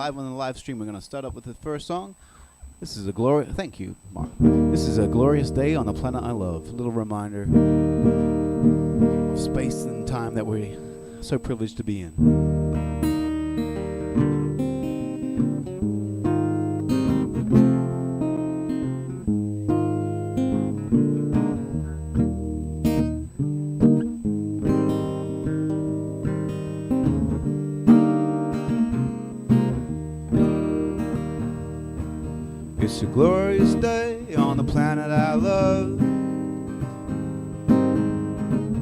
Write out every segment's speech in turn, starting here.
live on the live stream. We're going to start up with the first song. This is a thank you, Mark. This is a glorious day on the planet I love. A little reminder of space and time that we're so privileged to be in. It's a glorious day on the planet I love.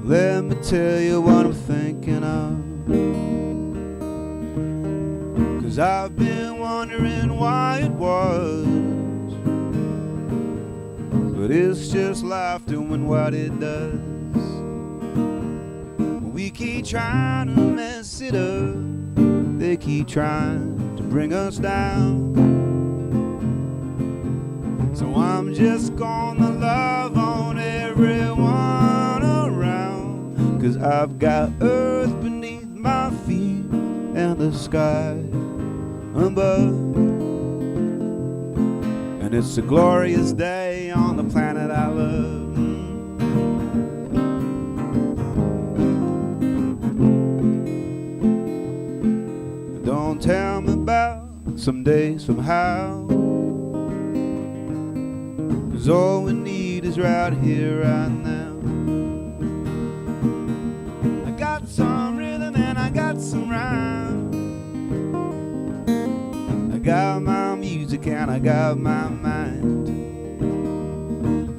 Let me tell you what I'm thinking of. 'Cause I've been wondering why it was, but it's just life doing what it does. We keep trying to mess it up, they keep trying to bring us down. So I'm just gonna love on everyone around, 'cause I've got earth beneath my feet and the sky above. And it's a glorious day on the planet I love. Don't tell me about someday, somehow, 'cause all we need is right here, right now. I got some rhythm and I got some rhyme. I got my music and I got my mind.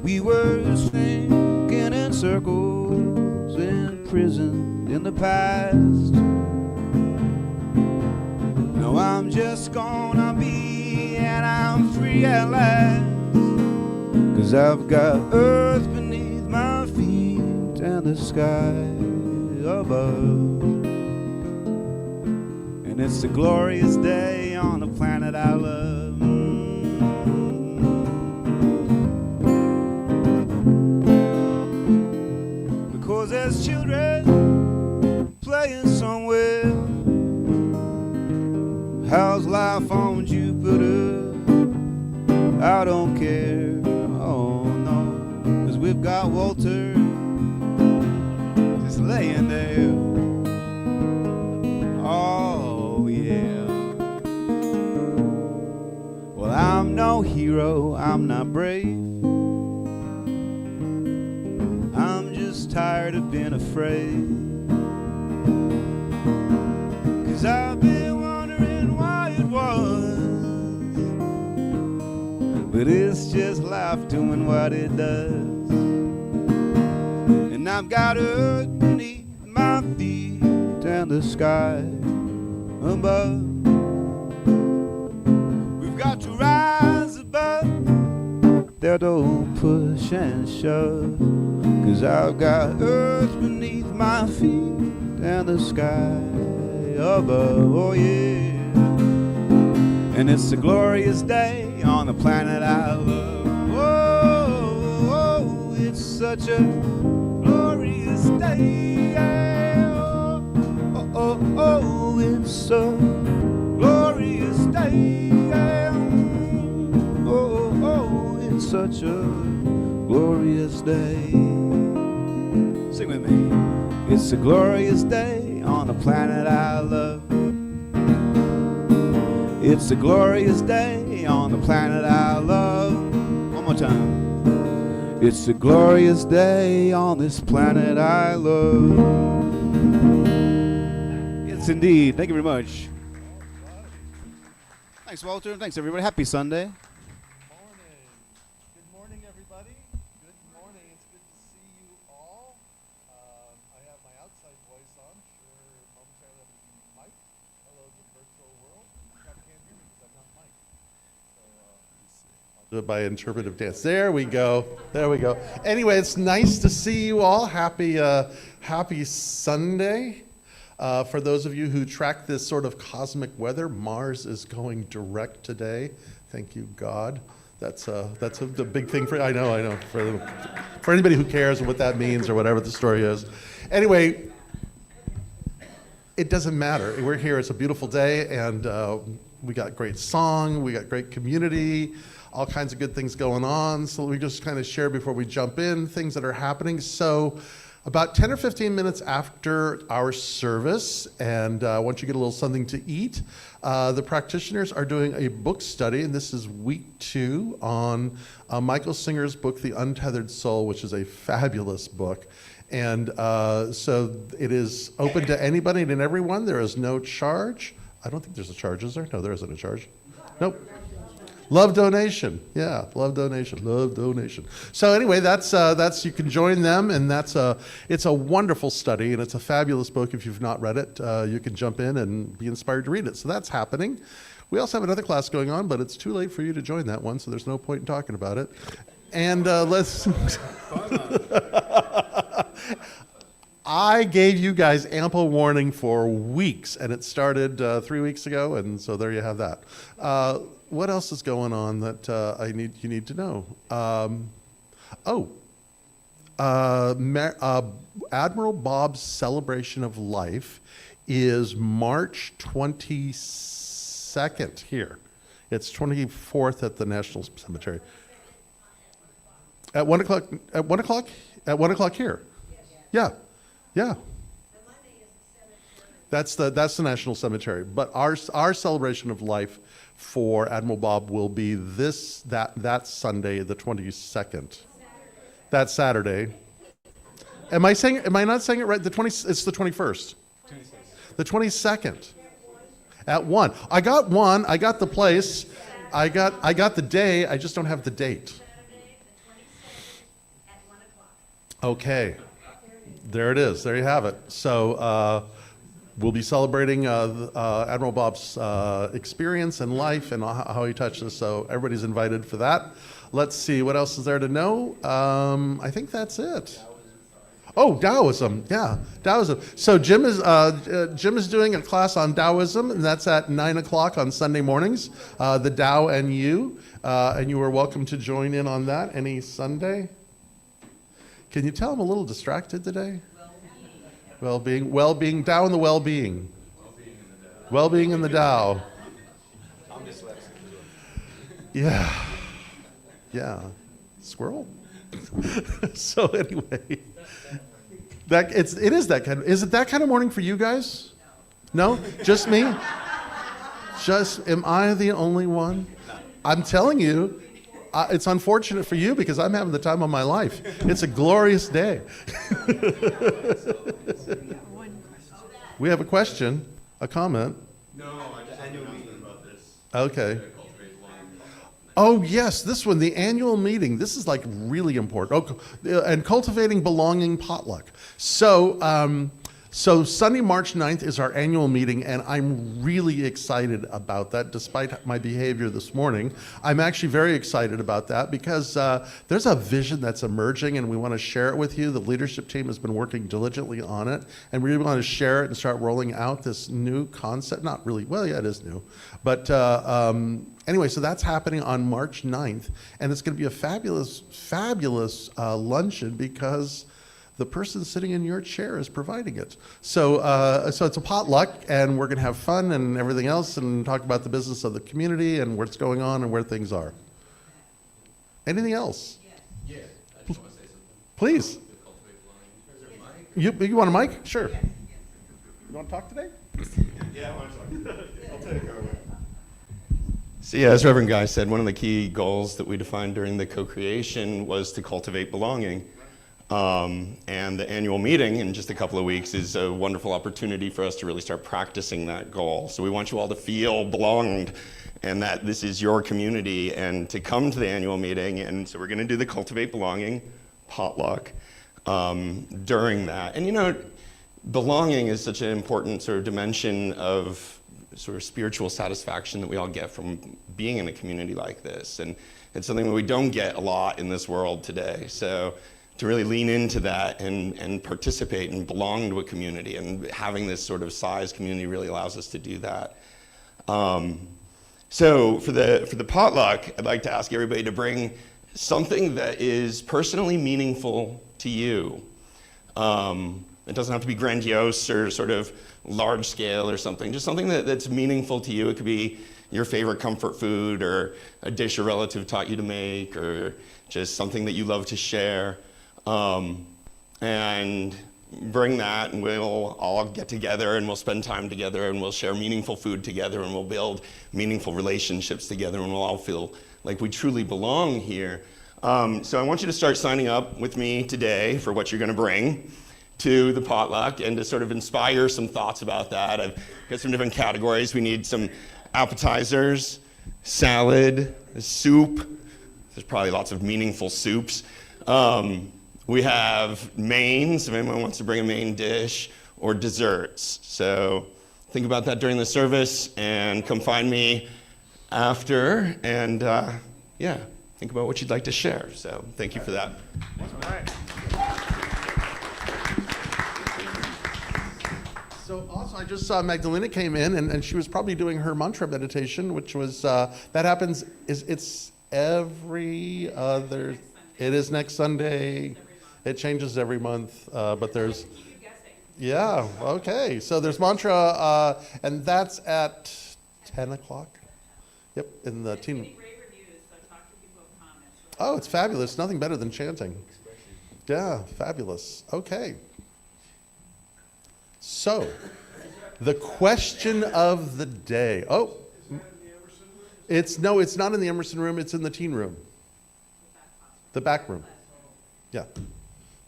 We were sinking in circles in prison in the past. Now I'm just gonna be, and I'm free at last. 'Cause I've got earth beneath my feet and the sky above. And it's a glorious day on the planet I love. Because there's children playing somewhere. How's life on Jupiter? I don't care. We've got Walter just laying there. Oh yeah. Well, I'm no hero, I'm not brave. I'm just tired of being afraid. 'Cause I've been wondering why it was, but it's just life doing what it does. And I've got earth beneath my feet and the sky above. We've got to rise above that old push and shove. 'Cause I've got earth beneath my feet and the sky above. Oh yeah. And it's a glorious day on the planet I love. Oh, oh, it's such a glorious day. Oh, oh, oh, it's a glorious day. Oh, oh, it's such a glorious day. Sing with me. It's a glorious day on the planet I love. It's a glorious day on the planet I love. One more time. It's a glorious day on this planet I love. Yes, indeed. Thank you very much. Thanks, Walter. Thanks, everybody. Happy Sunday. Good morning, everybody. Good morning. It's good to see you all. I have my outside voice on. Sure, momentarily I'll be mic'd. Hello, the virtual world. You can't hear me because I'm not mic'd. So, do it by interpretive dance. There we go. There we go. Anyway, it's nice to see you all. Happy Sunday. For those of you who track this sort of cosmic weather, Mars is going direct today. Thank you, God. That's the big thing for, I know, for anybody who cares what that means or whatever the story is. Anyway, it doesn't matter. We're here. It's a beautiful day, and We got great song, we got great community, all kinds of good things going on. So we just kind of share before we jump in things that are happening. So about 10 or 15 minutes after our service, and once you get a little something to eat, the practitioners are doing a book study, and this is week 2 on Michael Singer's book, The Untethered Soul, which is a fabulous book. And so it is open to anybody and everyone. There is no charge. I don't think there's a charge, is there? No, there isn't a charge. Nope. Love donation. Yeah, love donation. Love donation. So anyway, that's you can join them, and it's a wonderful study, and it's a fabulous book. If you've not read it, you can jump in and be inspired to read it. So that's happening. We also have another class going on, but it's too late for you to join that one, so there's no point in talking about it. And let's. I gave you guys ample warning for weeks, and it started 3 weeks ago, and so there you have that. What else is going on that you need to know? Admiral Bob's Celebration of Life is March 22nd here. It's 24th at the National Cemetery. At 1 o'clock. At 1 o'clock. At 1 o'clock here. Yeah. Yeah. That's the National Cemetery. But our celebration of life for Admiral Bob will be that Sunday, the 22nd. That Saturday. Am I not saying it right? It's the 21st. The 22nd. At 1. I got 1. I got the place. I got the day. I just don't have the date. Okay. There it is. There you have it. So we'll be celebrating Admiral Bob's experience and life and how he touched us. So everybody's invited for that. Let's see. What else is there to know? I think that's it. Oh, Taoism. Yeah, Taoism. So Jim is doing a class on Taoism, and that's at 9 o'clock on Sunday mornings. The Tao and You. And you are welcome to join in on that any Sunday. Can you tell I'm a little distracted today? Well-being, Tao and the well-being. Well-being in the Tao. I'm dyslexic. Yeah. Squirrel? So anyway, it is that kind of, is it that kind of morning for you guys? No? Just me? Am I the only one? I'm telling you, it's unfortunate for you because I'm having the time of my life. It's a glorious day. We have a question, a comment. No, I knew about this. Okay. Oh yes, this one, the annual meeting. This is like really important. Oh, and cultivating belonging potluck. So Sunday, March 9th is our annual meeting, and I'm really excited about that, despite my behavior this morning. I'm actually very excited about that because there's a vision that's emerging, and we want to share it with you. The leadership team has been working diligently on it, and we really want to share it and start rolling out this new concept. Not really, well, yeah, it is new. But anyway, so that's happening on March 9th, and it's going to be a fabulous, fabulous luncheon because the person sitting in your chair is providing it. So it's a potluck, and we're going to have fun and everything else and talk about the business of the community and what's going on and where things are. Anything else? Yeah, I just want to say something. Please. You want a mic? Sure. You want to talk today? Yeah, I want to talk. I'll take it over. So yeah, as Reverend Guy said, one of the key goals that we defined during the co-creation was to cultivate belonging. And the annual meeting in just a couple of weeks is a wonderful opportunity for us to really start practicing that goal. So we want you all to feel belonged and that this is your community and to come to the annual meeting. And so we're going to do the Cultivate Belonging potluck during that. And you know, belonging is such an important sort of dimension of sort of spiritual satisfaction that we all get from being in a community like this. And it's something that we don't get a lot in this world today. So to really lean into that and participate and belong to a community, and having this sort of size community really allows us to do that. So for the potluck, I'd like to ask everybody to bring something that is personally meaningful to you. It doesn't have to be grandiose or sort of large scale or something, just something that's meaningful to you. It could be, your favorite comfort food or a dish a relative taught you to make or just something that you love to share. And bring that, and we'll all get together and we'll spend time together and we'll share meaningful food together and we'll build meaningful relationships together and we'll all feel like we truly belong here. So I want you to start signing up with me today for what you're going to bring to the potluck and to sort of inspire some thoughts about that. I've got some different categories. We need some appetizers, salad, soup. There's probably lots of meaningful soups. We have mains, if anyone wants to bring a main dish, or desserts. So think about that during the service and come find me after and think about what you'd like to share. So thank you for that. All right. So also, I just saw Magdalena came in, and she was probably doing her mantra meditation, which was, that happens, it's every other, it is next Sunday. It changes every month, but there's, yeah, okay. So there's mantra, and that's at 10 o'clock. Yep, in the teen. Great reviews, so talk to people with comments. Oh, it's fabulous. Nothing better than chanting. Yeah, fabulous. Okay. So, the question of the day. Oh, it's not in the Emerson room. It's in the teen room. The back room. Yeah.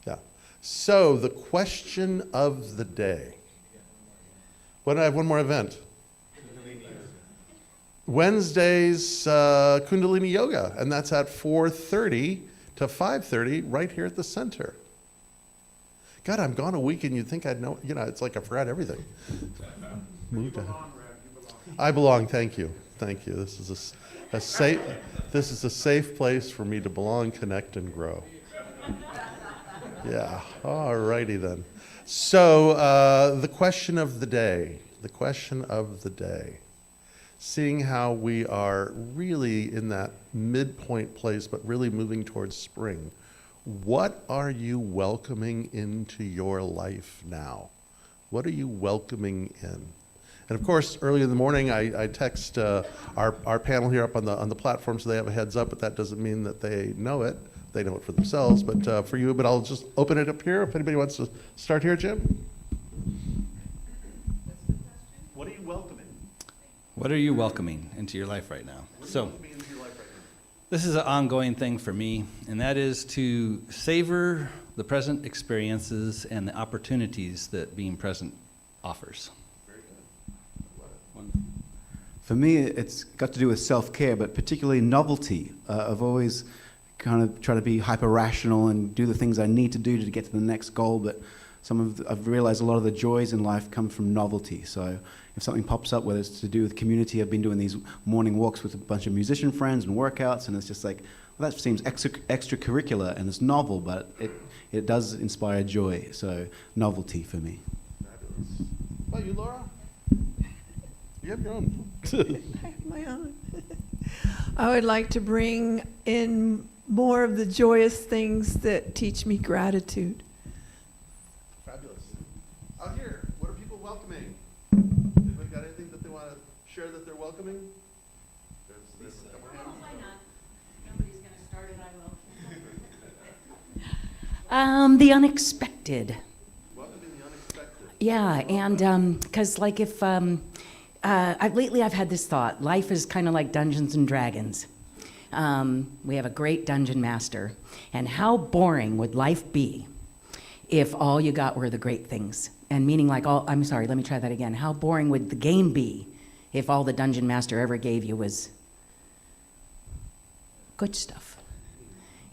Yeah. So, the question of the day. When I have one more event. Wednesday's Kundalini Yoga, and that's at 4:30 to 5:30 right here at the center. God, I'm gone a week and you'd think I'd know, it's like I forgot everything. Moved on. I belong, thank you. Thank you. This is a safe place for me to belong, connect, and grow. Yeah, all righty then. So the question of the day, seeing how we are really in that midpoint place, but really moving towards spring. What are you welcoming into your life now? What are you welcoming in? And of course, early in the morning, I text our panel here up on the platform so they have a heads up, but that doesn't mean that they know it. They know it for themselves, but for you. But I'll just open it up here if anybody wants to start here, Jim. What are you welcoming? What are you welcoming into your life right now? So, this is an ongoing thing for me, and that is to savor the present experiences and the opportunities that being present offers. Very good. For me, it's got to do with self-care, but particularly novelty. I've always kind of tried to be hyper-rational and do the things I need to do to get to the next goal, but I've realized a lot of the joys in life come from novelty. So if something pops up, whether it's to do with community, I've been doing these morning walks with a bunch of musician friends and workouts, and it's just like, well, that seems extracurricular and it's novel, but it does inspire joy. So novelty for me. Fabulous. How about you, Laura? You have your own. I have my own. I would like to bring in more of the joyous things that teach me gratitude. Fabulous. Out here, what are people welcoming? Anybody got anything that they want to share that they're welcoming? There's a couple hands. Why not? Nobody's going to start it, I will. The unexpected. Welcoming the unexpected. Yeah, and because like if lately I've had this thought: life is kind of like Dungeons and Dragons. We have a great dungeon master, and how boring would life be if all you got were the great things? And meaning like I'm sorry, let me try that again. How boring would the game be if all the dungeon master ever gave you was good stuff?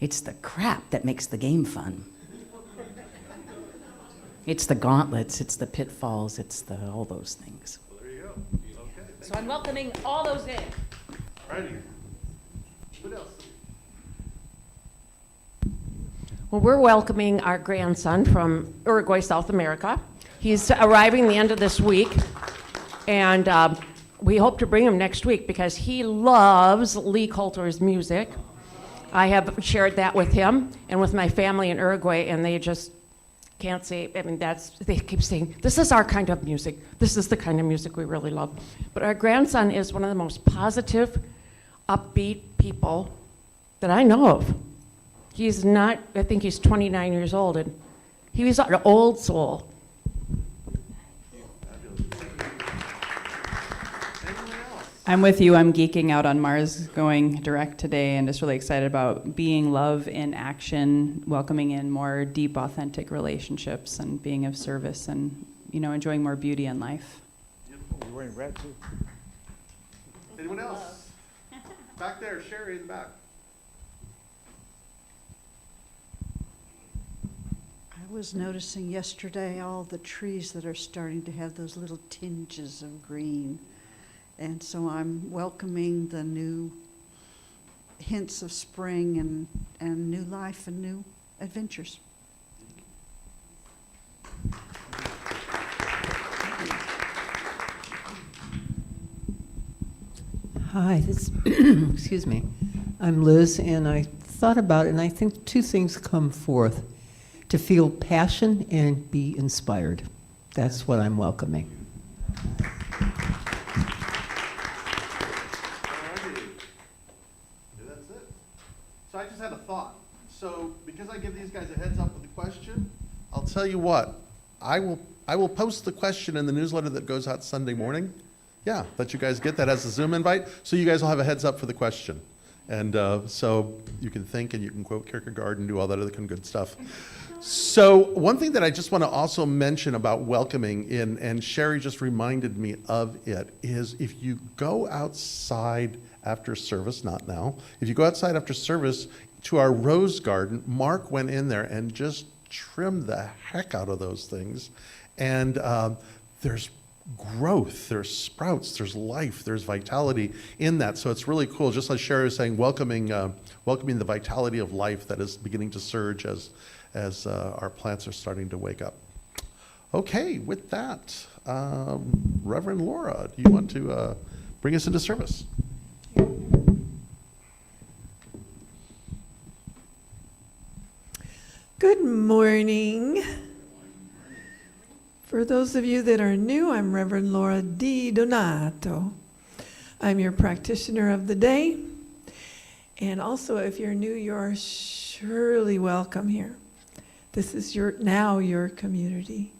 It's the crap that makes the game fun. It's the gauntlets, it's the pitfalls, it's all those things. Well, there you go. Okay. So I'm welcoming all those in. Righty. What else? Well, we're welcoming our grandson from Uruguay, South America. He's arriving the end of this week, and we hope to bring him next week because he loves Lee Coulter's music. I have shared that with him and with my family in Uruguay, and they just can't say, I mean, they keep saying, this is our kind of music. This is the kind of music we really love. But our grandson is one of the most positive, upbeat people that I know of. He's not, I think he's 29 years old, and he was an old soul. I'm with you. I'm geeking out on Mars going direct today and just really excited about being love in action, welcoming in more deep, authentic relationships and being of service and, enjoying more beauty in life. You're wearing red too. Anyone else? Back there, Sherry in the back. I was noticing yesterday all the trees that are starting to have those little tinges of green. And so I'm welcoming the new hints of spring and new life and new adventures. Hi, excuse me. I'm Liz, and I thought about it, and I think two things come forth: to feel passion and be inspired. That's what I'm welcoming. That's it. So I just had a thought. So because I give these guys a heads up with the question, I'll tell you what. I will post the question in the newsletter that goes out Sunday morning. Yeah, let you guys get that as a Zoom invite, so you guys will have a heads up for the question. And so you can think and you can quote Kierkegaard and do all that other kind of good stuff. So one thing that I just want to also mention about welcoming, and Sherry just reminded me of it, is if you go outside after service, not now, if you go outside after service to our rose garden, Mark went in there and just trimmed the heck out of those things. And there's growth, there's sprouts, there's life, there's vitality in that. So it's really cool, just like Sherry was saying, welcoming the vitality of life that is beginning to surge as our plants are starting to wake up. Okay, with that, Reverend Laura, do you want to bring us into service? Good morning. For those of you that are new, I'm Reverend Laura Di Donato. I'm your practitioner of the day. And also, if you're new, you're surely welcome here. This is now your community.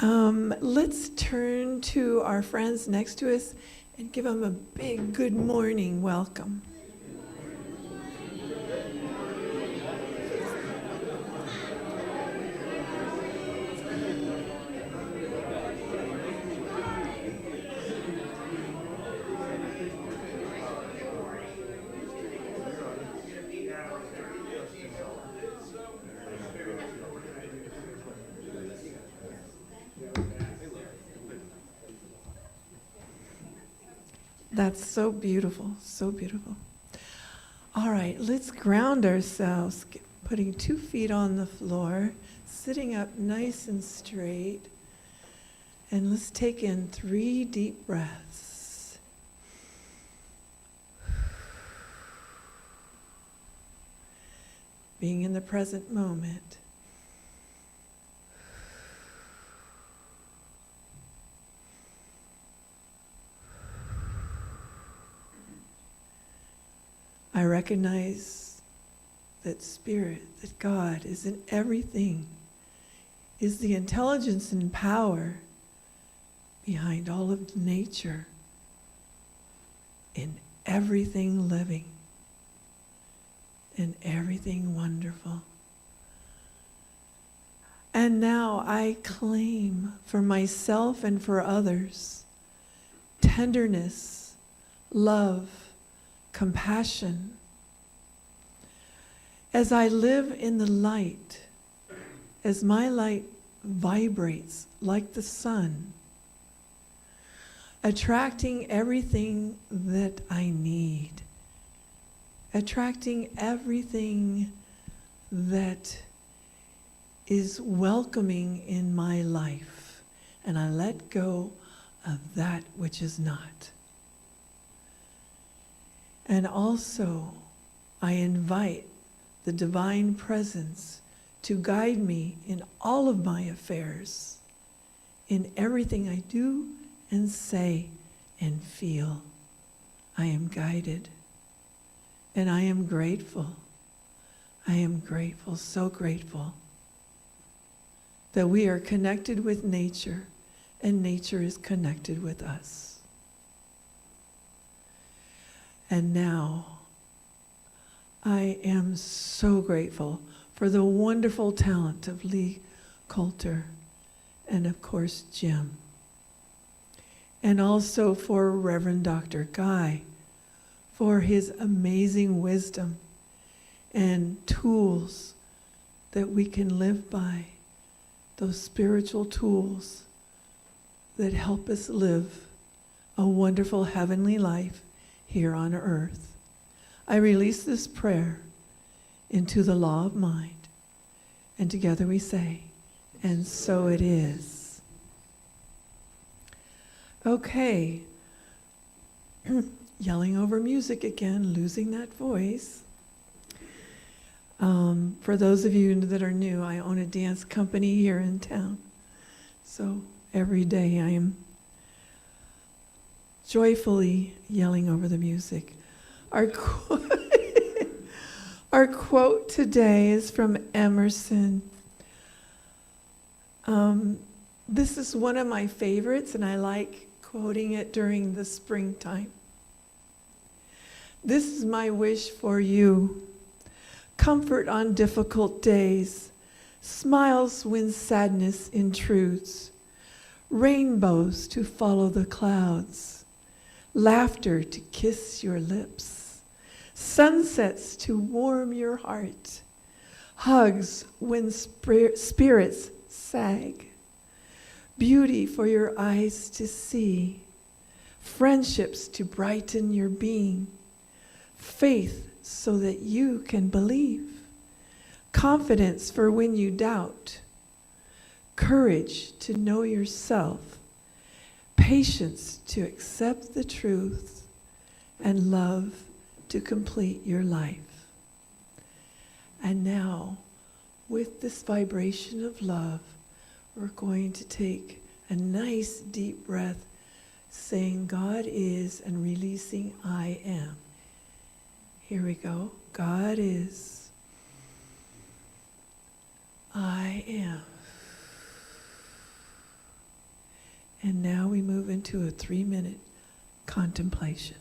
Let's turn to our friends next to us and give them a big good morning welcome. That's so beautiful, so beautiful. All right, let's ground ourselves, putting 2 feet on the floor, sitting up nice and straight. And let's take in 3 deep breaths. Being in the present moment. I recognize that Spirit, that God is in everything, is the intelligence and power behind all of nature, in everything living, in everything wonderful. And now I claim for myself and for others tenderness, love, compassion. As I live in the light, as my light vibrates like the sun, attracting everything that I need, attracting everything that is welcoming in my life, and I let go of that which is not. And also, I invite the divine presence to guide me in all of my affairs, in everything I do and say and feel. I am guided, and I am grateful. I am grateful, so grateful, that we are connected with nature, and nature is connected with us. And now, I am so grateful for the wonderful talent of Lee Coulter, and of course, Jim. And also for Reverend Dr. Guy, for his amazing wisdom and tools that we can live by, those spiritual tools that help us live a wonderful heavenly life here on earth. I release this prayer into the law of mind, and together we say, and so it is. Okay, yelling over music again, losing that voice. For those of you that are new, I own a dance company here in town. So every day I am joyfully yelling over the music. Our quote today is from Emerson. This is one of my favorites, and I like quoting it during the springtime. This is my wish for you. Comfort on difficult days, smiles when sadness intrudes, rainbows to follow the clouds, laughter to kiss your lips, sunsets to warm your heart, hugs when spirits sag, beauty for your eyes to see, friendships to brighten your being, faith so that you can believe, confidence for when you doubt, courage to know yourself, patience to accept the truth, and love to complete your life. And now, with this vibration of love, we're going to take a nice deep breath, saying God is and releasing I am. Here we go. God is. I am. And now we move into a 3-minute contemplation.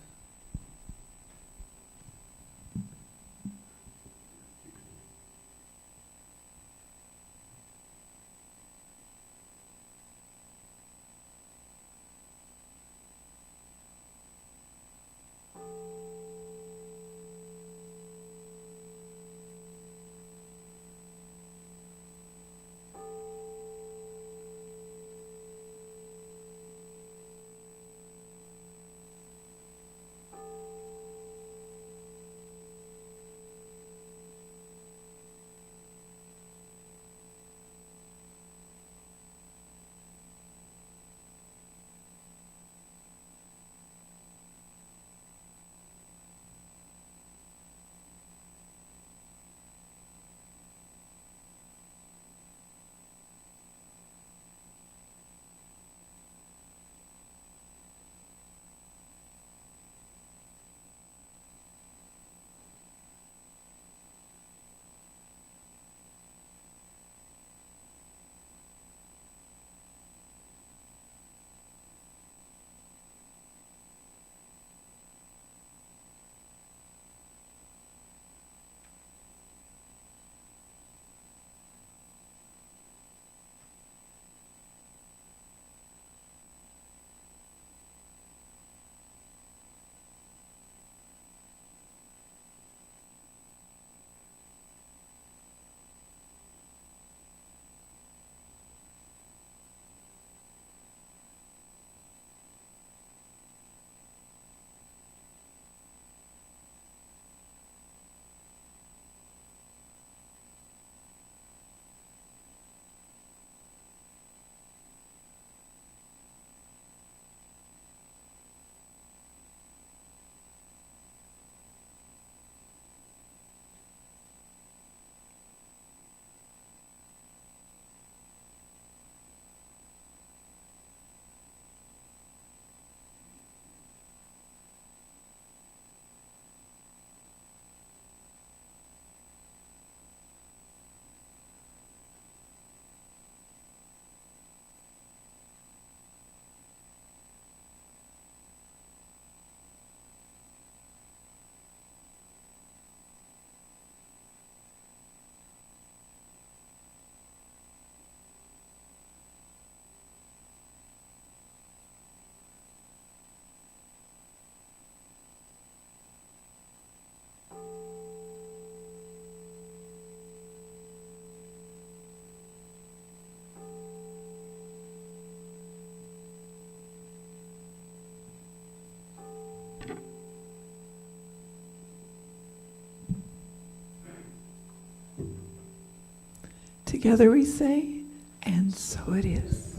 Together we say, and so it is.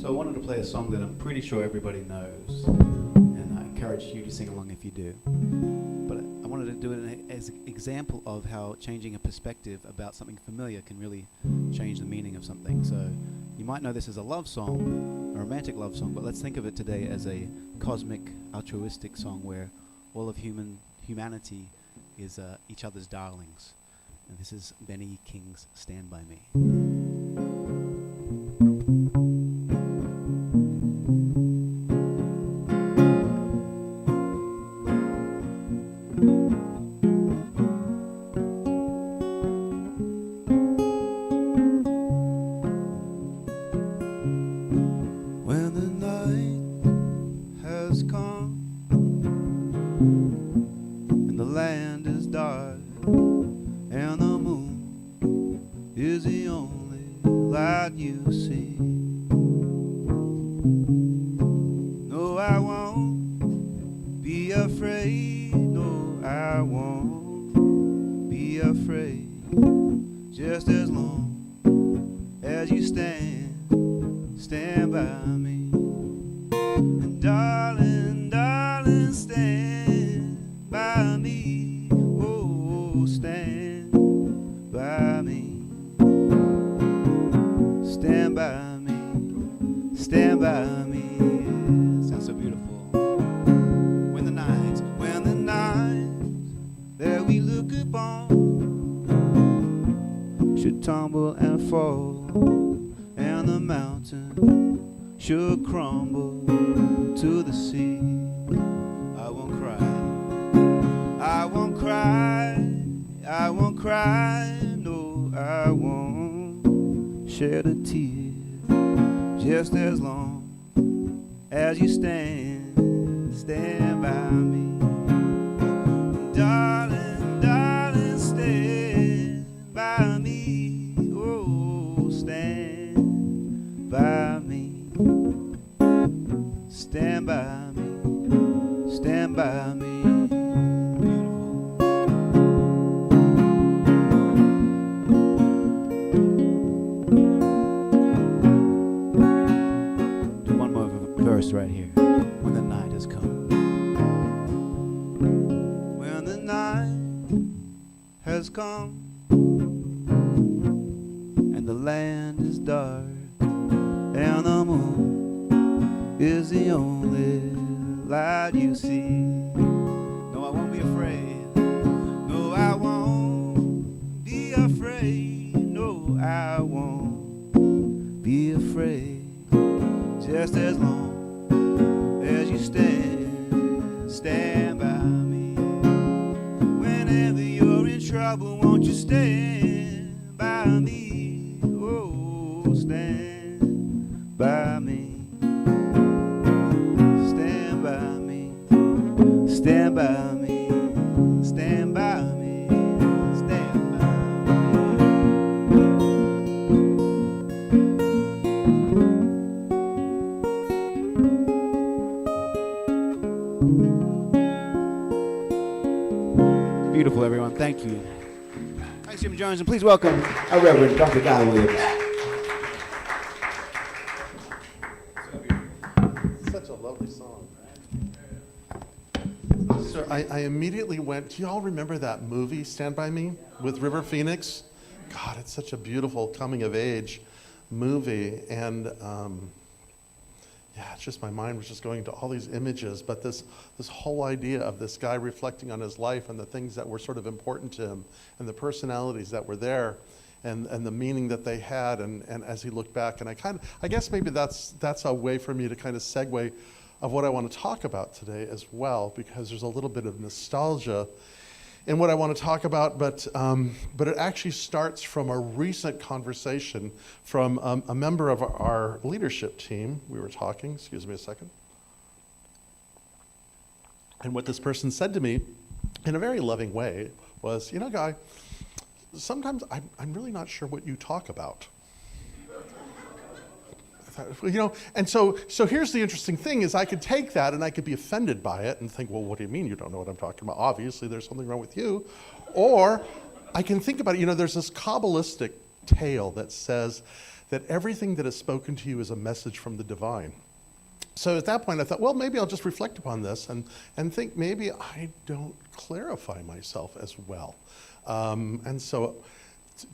So I wanted to play a song that I'm pretty sure everybody knows, and I encourage you to sing along if you do. But I wanted to do it as an example of how changing a perspective about something familiar can really change the meaning of something. So you might know this as a love song, a romantic love song, but let's think of it today as a cosmic, altruistic song where all of humanity is each other's darlings. And this is Benny King's Stand By Me. When the night has come and the land is dark and the moon is the only light you see. No, I won't be afraid. No, I won't be afraid. Just as long as you stand by me. And darling, darling, stand by me. Oh, stand by me. Stand by me. Stand by me. Yeah, sounds so beautiful. When the nights that we look upon should tumble and fall, and the mountain should crumble to the sea, I won't cry, I won't cry, I won't cry, no, I won't shed a tear, just as long as you stand by me. Darling, darling, stand by me, oh, stand by me. Stand by me, stand by me. Beautiful. Do one more verse right here. When the night has come. When the night has come and the land is dark and the moon is the only light you see. No, I won't be afraid. No, I won't be afraid. No, I won't be afraid. Just as long as you stand by me. Whenever you're in trouble, won't you stand by me? Oh, stand by me. Stand by me, stand by me, stand by me, stand by me. Beautiful, everyone. Thank you. Thanks, Jim Jones, and please welcome our Reverend Dr. Guy Williams. Such a lovely song. So I immediately went, do you all remember that movie, Stand By Me, with River Phoenix? God, it's such a beautiful coming-of-age movie. And yeah, it's just my mind was just going to all these images. But this whole idea of this guy reflecting on his life and the things that were sort of important to him and the personalities that were there and the meaning that they had. And as he looked back, and I guess maybe that's a way for me to kind of segue of what I want to talk about today as well, because there's a little bit of nostalgia in what I want to talk about, but it actually starts from a recent conversation from a member of our leadership team. We were talking, excuse me a second. And what this person said to me in a very loving way was, you know, Guy, sometimes I'm really not sure what you talk about. You know, and so here's the interesting thing is I could take that and I could be offended by it and think, well, what do you mean you don't know what I'm talking about? Obviously there's something wrong with you. Or I can think about it, there's this Kabbalistic tale that says that everything that is spoken to you is a message from the divine. So at that point, I thought, well, maybe I'll just reflect upon this and think maybe I don't clarify myself as well. And so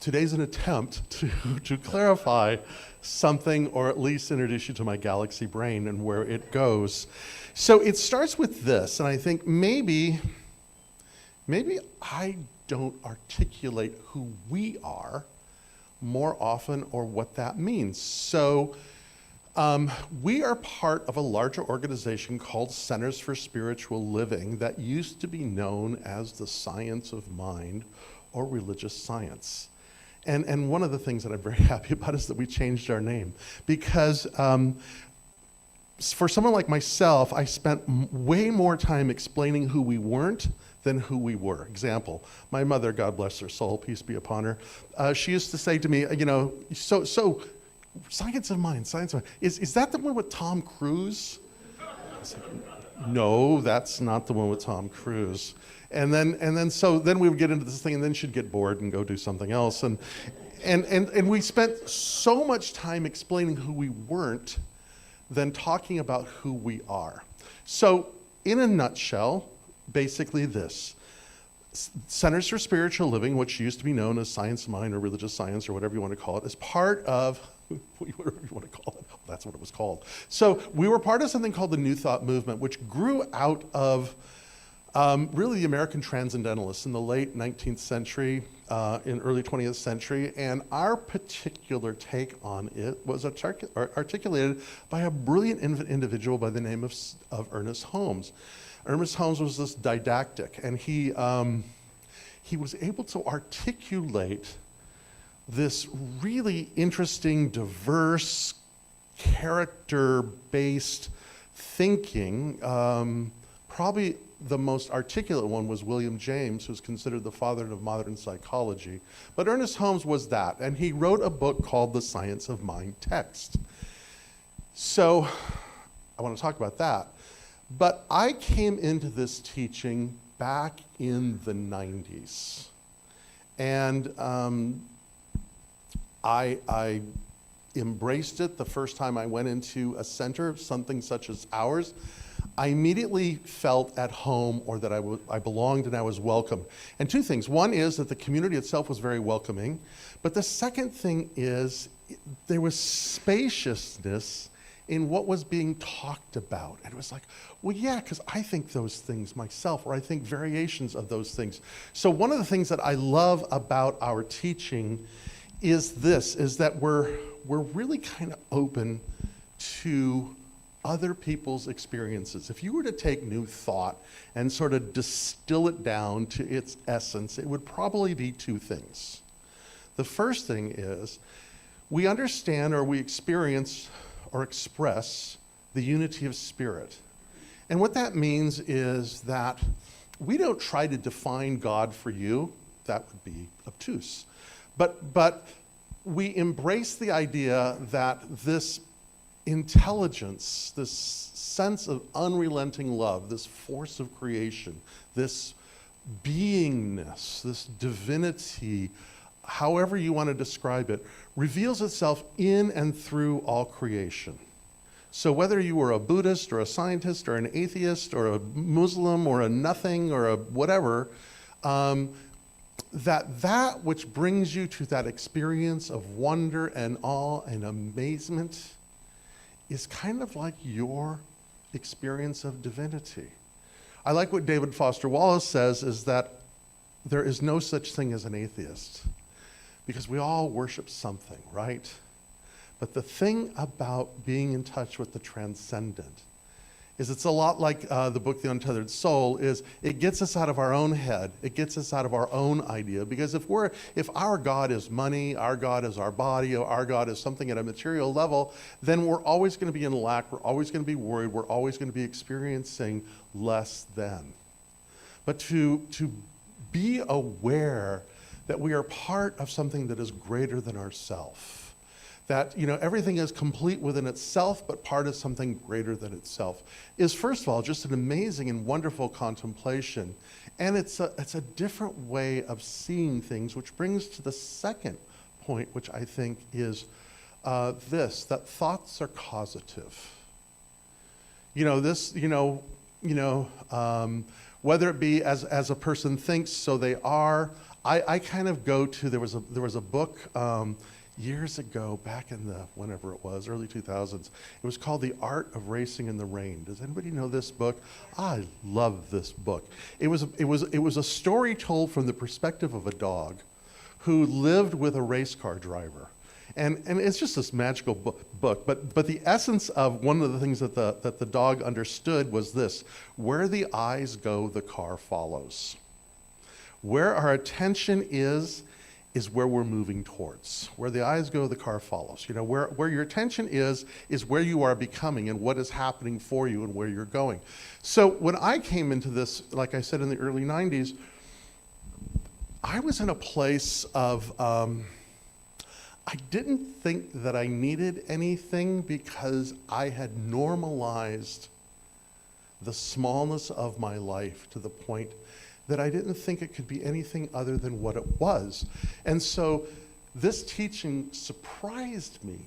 today's an attempt to clarify something, or at least introduce you to my galaxy brain and where it goes. So it starts with this, and I think maybe I don't articulate who we are more often, or what that means. So we are part of a larger organization called Centers for Spiritual Living that used to be known as the Science of Mind or Religious Science. And one of the things that I'm very happy about is that we changed our name, because for someone like myself, I spent way more time explaining who we weren't than who we were. Example, my mother, God bless her soul, peace be upon her, she used to say to me, so Science of Mind, is that the one with Tom Cruise? I said, no, that's not the one with Tom Cruise. And then we would get into this thing, and then she'd get bored and go do something else. And we spent so much time explaining who we weren't than talking about who we are. So in a nutshell, basically this: Centers for Spiritual Living, which used to be known as Science of Mind or Religious Science or whatever you want to call it, is part of, whatever you want to call it, that's what it was called. So we were part of something called the New Thought movement, which grew out of really the American transcendentalists in the late 19th century, in early 20th century, and our particular take on it was articulated by a brilliant individual by the name of Ernest Holmes. Ernest Holmes was this didactic, and he was able to articulate this really interesting, diverse, character-based thinking. Probably the most articulate one was William James, who's considered the father of modern psychology. But Ernest Holmes was that, and he wrote a book called The Science of Mind Text. So I want to talk about that. But I came into this teaching back in the 90s. And I embraced it the first time I went into a center, something such as ours. I immediately felt at home, or that I belonged and I was welcome. And two things. One is that the community itself was very welcoming. But the second thing is there was spaciousness in what was being talked about. And it was like, well, yeah, because I think those things myself, or I think variations of those things. So one of the things that I love about our teaching is this, is that we're really kind of open to other people's experiences. If you were to take New Thought and sort of distill it down to its essence, it would probably be two things. The first thing is we understand, or we experience or express, the unity of spirit. And what that means is that we don't try to define God for you. That would be obtuse. But we embrace the idea that this intelligence, this sense of unrelenting love, this force of creation, this beingness, this divinity, however you want to describe it, reveals itself in and through all creation. So whether you were a Buddhist or a scientist or an atheist or a Muslim or a nothing or a whatever, that which brings you to that experience of wonder and awe and amazement is kind of like your experience of divinity. I like what David Foster Wallace says, is that there is no such thing as an atheist, because we all worship something, right? But the thing about being in touch with the transcendent is it's a lot like the book The Untethered Soul, is it gets us out of our own head. It gets us out of our own idea. Because if our God is money, our God is our body, or our God is something at a material level, then we're always going to be in lack, we're always going to be worried, we're always going to be experiencing less than. But to be aware that we are part of something that is greater than ourselves. That everything is complete within itself, but part of something greater than itself, is first of all just an amazing and wonderful contemplation. And it's a different way of seeing things, which brings to the second point, which I think is that thoughts are causative. Whether it be as a person thinks, so they are. I kind of go to, there was a book years ago, back in whenever it was, early 2000s. It was called The Art of Racing in the Rain. Does anybody know this book? I love this book. It was a story told from the perspective of a dog who lived with a race car driver. And it's just this magical book. But the essence of one of the things that the dog understood was this: where the eyes go, the car follows. Where our attention is where we're moving towards. Where the eyes go, the car follows. Where your attention is where you are becoming and what is happening for you and where you're going. So when I came into this, like I said, in the early 90s, I was in a place of, I didn't think that I needed anything because I had normalized the smallness of my life to the point that I didn't think it could be anything other than what it was. And so this teaching surprised me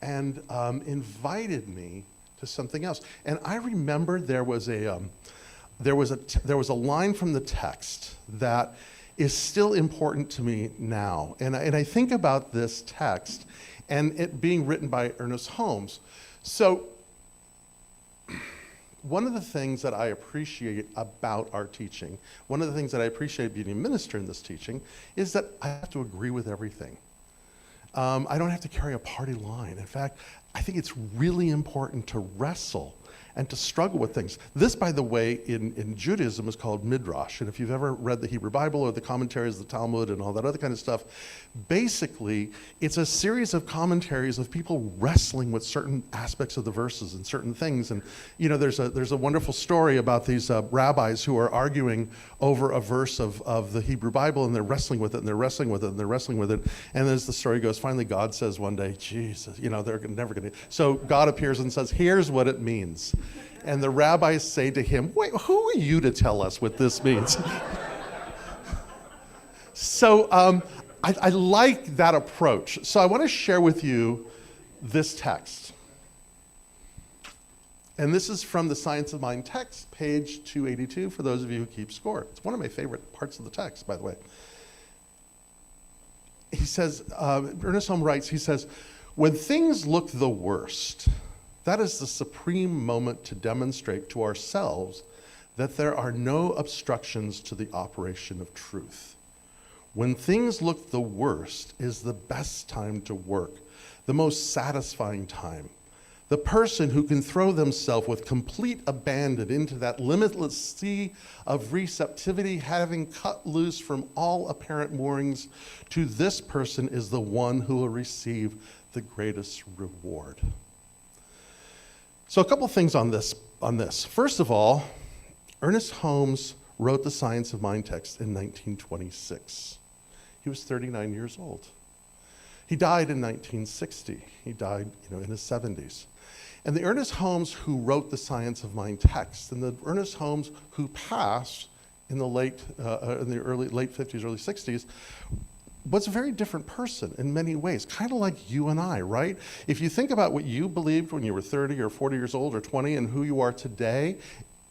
and invited me to something else. And I remember there was a line from the text that is still important to me now. And I think about this text and it being written by Ernest Holmes. So one of the things that I appreciate about our teaching, one of the things that I appreciate being a minister in this teaching, is that I have to agree with everything. I don't have to carry a party line. In fact, I think it's really important to wrestle and to struggle with things. This, by the way, in Judaism is called Midrash. And if you've ever read the Hebrew Bible or the commentaries, the Talmud, and all that other kind of stuff, basically, it's a series of commentaries of people wrestling with certain aspects of the verses and certain things. And there's a wonderful story about these rabbis who are arguing over a verse of the Hebrew Bible, and they're wrestling with it, and they're wrestling with it, and they're wrestling with it. And as the story goes, finally God says one day, Jesus, they're never going to. So God appears and says, here's what it means. And the rabbis say to him, wait, who are you to tell us what this means? So I like that approach. So I want to share with you this text. And this is from the Science of Mind text, page 282, for those of you who keep score. It's one of my favorite parts of the text, by the way. He says, Ernest Holmes writes, he says, when things look the worst, that is the supreme moment to demonstrate to ourselves that there are no obstructions to the operation of truth. When things look the worst is the best time to work, the most satisfying time. The person who can throw themselves with complete abandon into that limitless sea of receptivity, having cut loose from all apparent moorings, to this person is the one who will receive the greatest reward. So a couple things on this. First of all, Ernest Holmes wrote the Science of Mind text in 1926. He was 39 years old. He died in 1960. He died, in his 70s. And the Ernest Holmes who wrote the Science of Mind text, and the Ernest Holmes who passed in the late 50s, early 60s, was a very different person in many ways, kind of like you and I, right? If you think about what you believed when you were 30 or 40 years old or 20 and who you are today,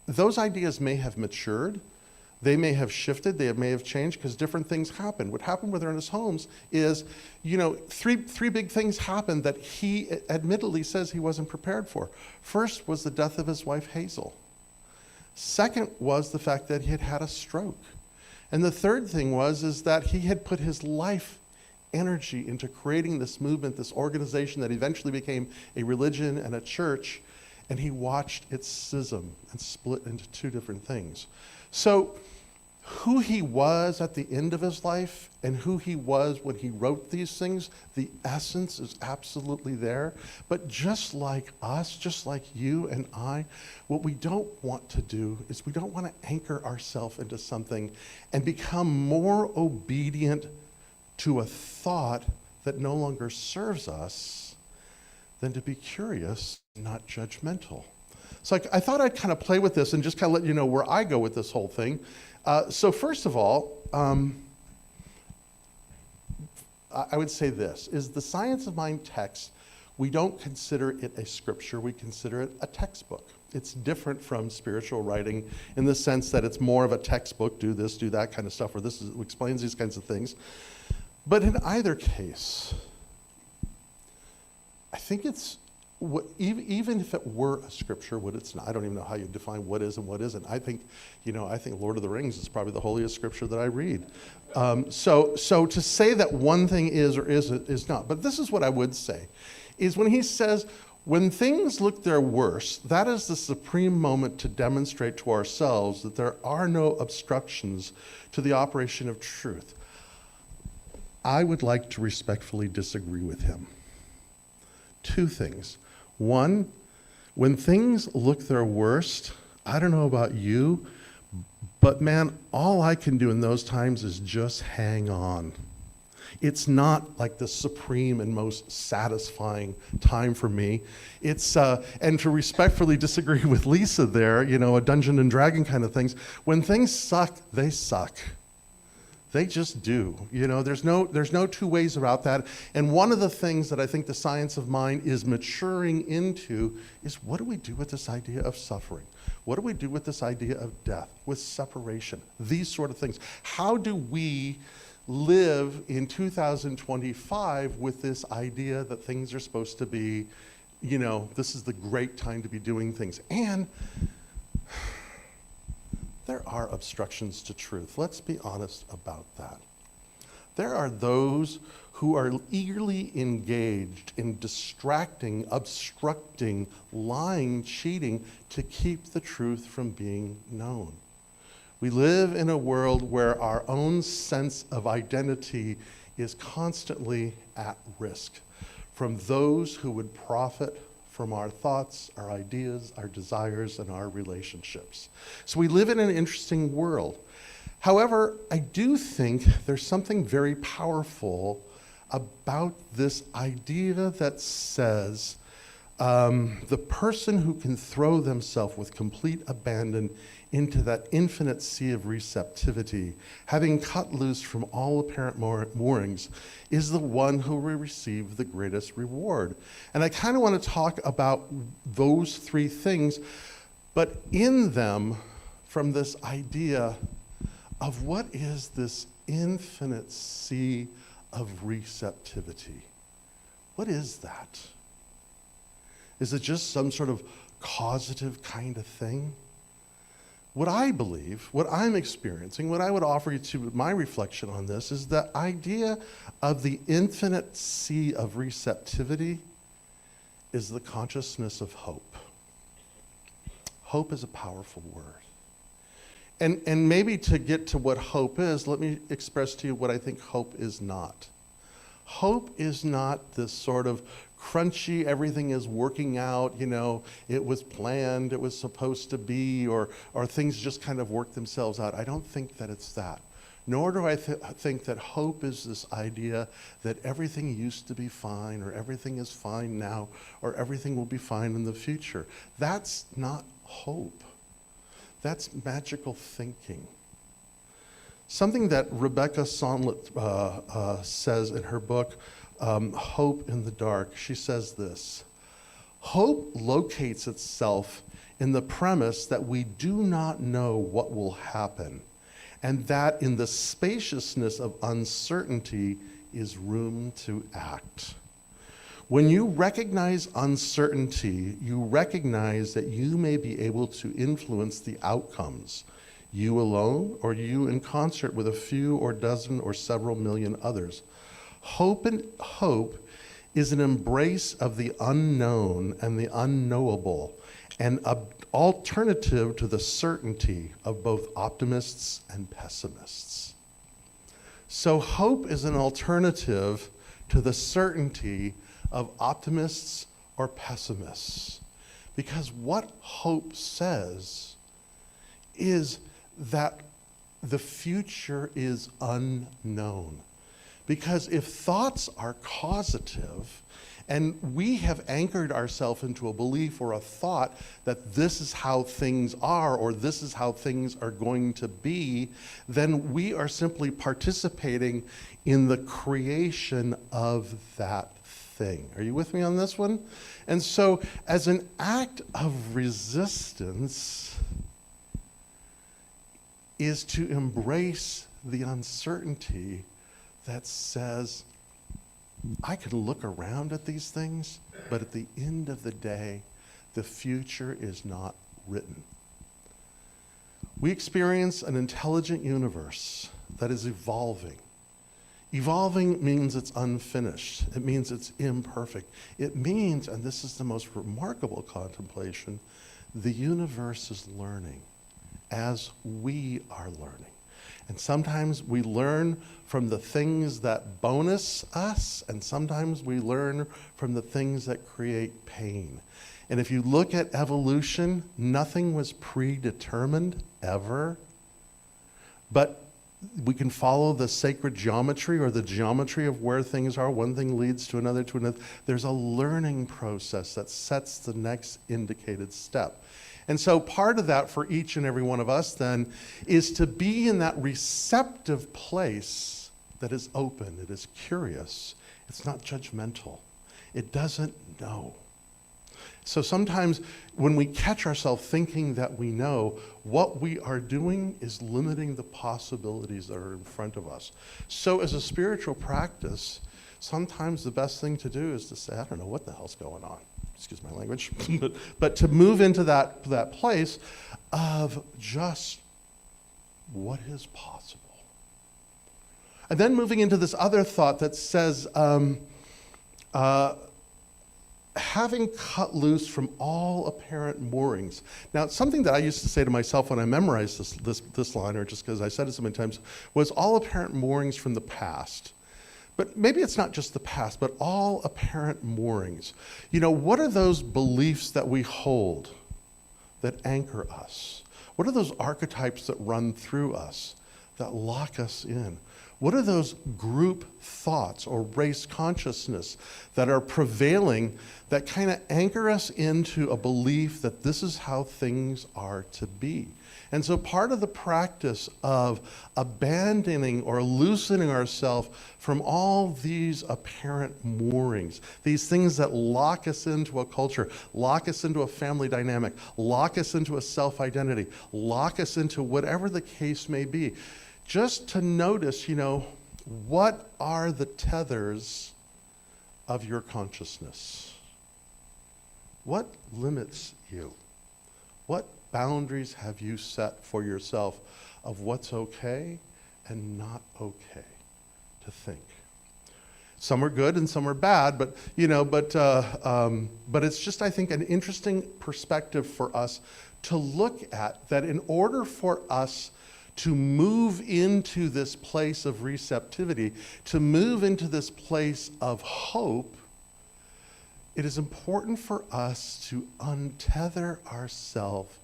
those ideas may have matured. They may have shifted, they may have changed because different things happen. What happened with Ernest Holmes is, three big things happened that he admittedly says he wasn't prepared for. First was the death of his wife, Hazel. Second was the fact that he had had a stroke. And the third thing is that he had put his life energy into creating this movement, this organization that eventually became a religion and a church, and he watched it schism and split into two different things. So who he was at the end of his life and who he was when he wrote these things, the essence is absolutely there. But just like us, just like you and I, what we don't want to do is we don't want to anchor ourselves into something and become more obedient to a thought that no longer serves us than to be curious, not judgmental. So I thought I'd kind of play with this and just kind of let you know where I go with this whole thing. So first of all, I would say this, is the Science of Mind text, we don't consider it a scripture, we consider it a textbook. It's different from spiritual writing in the sense that it's more of a textbook, do this, do that kind of stuff, or this explains these kinds of things. But in either case, I think it's, even if it were a scripture, what it's not, I don't even know how you define what is and what isn't. I think Lord of the Rings is probably the holiest scripture that I read. So to say that one thing is or isn't is not. But this is what I would say, is when he says, when things look their worst, that is the supreme moment to demonstrate to ourselves that there are no obstructions to the operation of truth. I would like to respectfully disagree with him. Two things. One, when things look their worst, I don't know about you, but man, all I can do in those times is just hang on. It's not like the supreme and most satisfying time for me. It's, and to respectfully disagree with Lisa there, a Dungeon and Dragon kind of things, when things suck, they suck. They just do. There's no two ways about that. And one of the things that I think the Science of Mind is maturing into is, what do we do with this idea of suffering? What do we do with this idea of death, with separation, these sort of things? How do we live in 2025 with this idea that things are supposed to be, this is the great time to be doing things? And there are obstructions to truth. Let's be honest about that. There are those who are eagerly engaged in distracting, obstructing, lying, cheating to keep the truth from being known. We live in a world where our own sense of identity is constantly at risk from those who would profit from our thoughts, our ideas, our desires, and our relationships. So we live in an interesting world. However, I do think there's something very powerful about this idea that says the person who can throw themselves with complete abandon into that infinite sea of receptivity, having cut loose from all apparent moorings, is the one who will receive the greatest reward. And I kind of want to talk about those three things, but in them, from this idea of what is this infinite sea of receptivity. What is that? Is it just some sort of causative kind of thing? What I believe, what I'm experiencing, what I would offer you to my reflection on this is the idea of the infinite sea of receptivity is the consciousness of hope. Hope is a powerful word. And maybe to get to what hope is, let me express to you what I think hope is not. Hope is not this sort of crunchy, everything is working out, it was planned, it was supposed to be, or things just kind of work themselves out. I don't think that it's that. Nor do I think that hope is this idea that everything used to be fine, or everything is fine now, or everything will be fine in the future. That's not hope. That's magical thinking. Something that Rebecca Sonlet says in her book, Hope in the Dark, she says this: hope locates itself in the premise that we do not know what will happen, and that in the spaciousness of uncertainty is room to act. When you recognize uncertainty, you recognize that you may be able to influence the outcomes, you alone or you in concert with a few or dozen or several million others. Hope is an embrace of the unknown and the unknowable, an alternative to the certainty of both optimists and pessimists. So hope is an alternative to the certainty of optimists or pessimists. Because what hope says is that the future is unknown. Because if thoughts are causative and we have anchored ourselves into a belief or a thought that this is how things are or this is how things are going to be, then we are simply participating in the creation of that thing. Are you with me on this one? And so, as an act of resistance, is to embrace the uncertainty that says, I can look around at these things, but at the end of the day, the future is not written. We experience an intelligent universe that is evolving. Evolving means it's unfinished. It means it's imperfect. It means, and this is the most remarkable contemplation, the universe is learning as we are learning. And sometimes we learn from the things that bonus us, and sometimes we learn from the things that create pain. And if you look at evolution, nothing was predetermined ever, but we can follow the sacred geometry or the geometry of where things are. One thing leads to another, to another. There's a learning process that sets the next indicated step. And so part of that for each and every one of us then is to be in that receptive place that is open, it is curious, it's not judgmental, it doesn't know. So sometimes when we catch ourselves thinking that we know, what we are doing is limiting the possibilities that are in front of us. So as a spiritual practice, sometimes the best thing to do is to say, I don't know what the hell's going on. Excuse my language. but to move into that place of just what is possible. And then moving into this other thought that says, having cut loose from all apparent moorings. Now, something that I used to say to myself when I memorized this line, or just because I said it so many times, was all apparent moorings from the past. But maybe it's not just the past, but all apparent moorings. You know, what are those beliefs that we hold that anchor us? What are those archetypes that run through us, that lock us in? What are those group thoughts or race consciousness that are prevailing that kind of anchor us into a belief that this is how things are to be? And so part of the practice of abandoning or loosening ourselves from all these apparent moorings, these things that lock us into a culture, lock us into a family dynamic, lock us into a self-identity, lock us into whatever the case may be, just to notice, you know, what are the tethers of your consciousness? What limits you? What boundaries have you set for yourself of what's okay and not okay to think? Some are good and some are bad, but it's just, I think, an interesting perspective for us to look at, that in order for us to move into this place of receptivity, to move into this place of hope, it is important for us to untether ourselves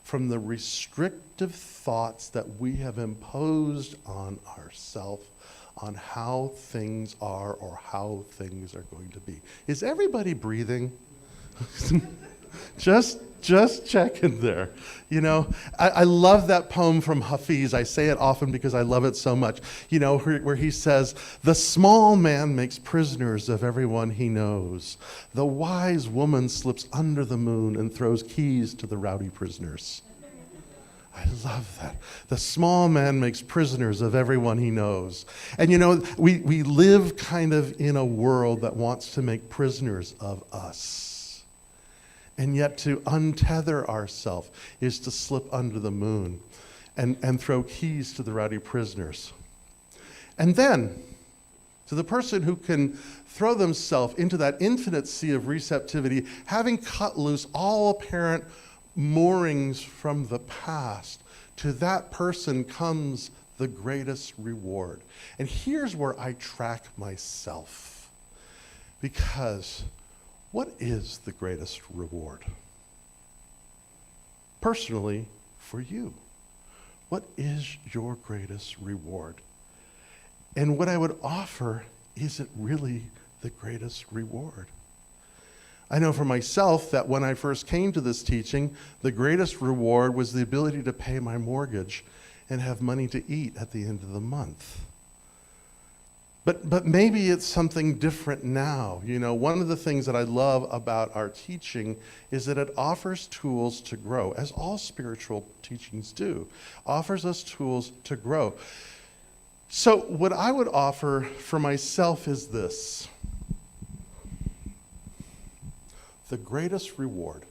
from the restrictive thoughts that we have imposed on ourselves on how things are or how things are going to be. Is everybody breathing? Just checking there. You know, I love that poem from Hafiz. I say it often because I love it so much. You know, where he says, the small man makes prisoners of everyone he knows. The wise woman slips under the moon and throws keys to the rowdy prisoners. I love that. The small man makes prisoners of everyone he knows. And you know, we live kind of in a world that wants to make prisoners of us. And yet to untether ourselves is to slip under the moon and throw keys to the rowdy prisoners. And then, to the person who can throw themselves into that infinite sea of receptivity, having cut loose all apparent moorings from the past, to that person comes the greatest reward. And here's where I track myself. Because what is the greatest reward? Personally, for you, what is your greatest reward? And what I would offer, is it really the greatest reward? I know for myself that when I first came to this teaching, the greatest reward was the ability to pay my mortgage and have money to eat at the end of the month. But maybe it's something different now. You know, one of the things that I love about our teaching is that it offers tools to grow, as all spiritual teachings do, offers us tools to grow. So what I would offer for myself is this: the greatest reward.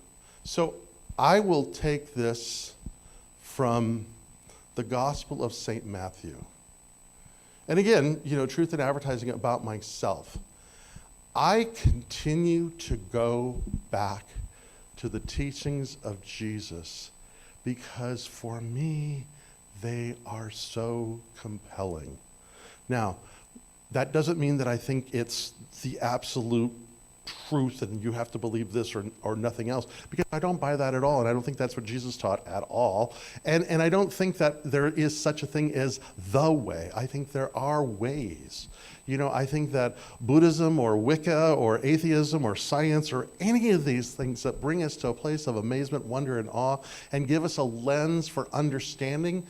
So I will take this from the Gospel of St. Matthew. And again, you know, truth in advertising about myself. I continue to go back to the teachings of Jesus because for me, they are so compelling. Now, that doesn't mean that I think it's the absolute truth and you have to believe this or nothing else, because I don't buy that at all, and I don't think that's what Jesus taught at all. And I don't think that there is such a thing as the way. I think there are ways. You know, I think that Buddhism or Wicca or atheism or science or any of these things that bring us to a place of amazement, wonder, and awe and give us a lens for understanding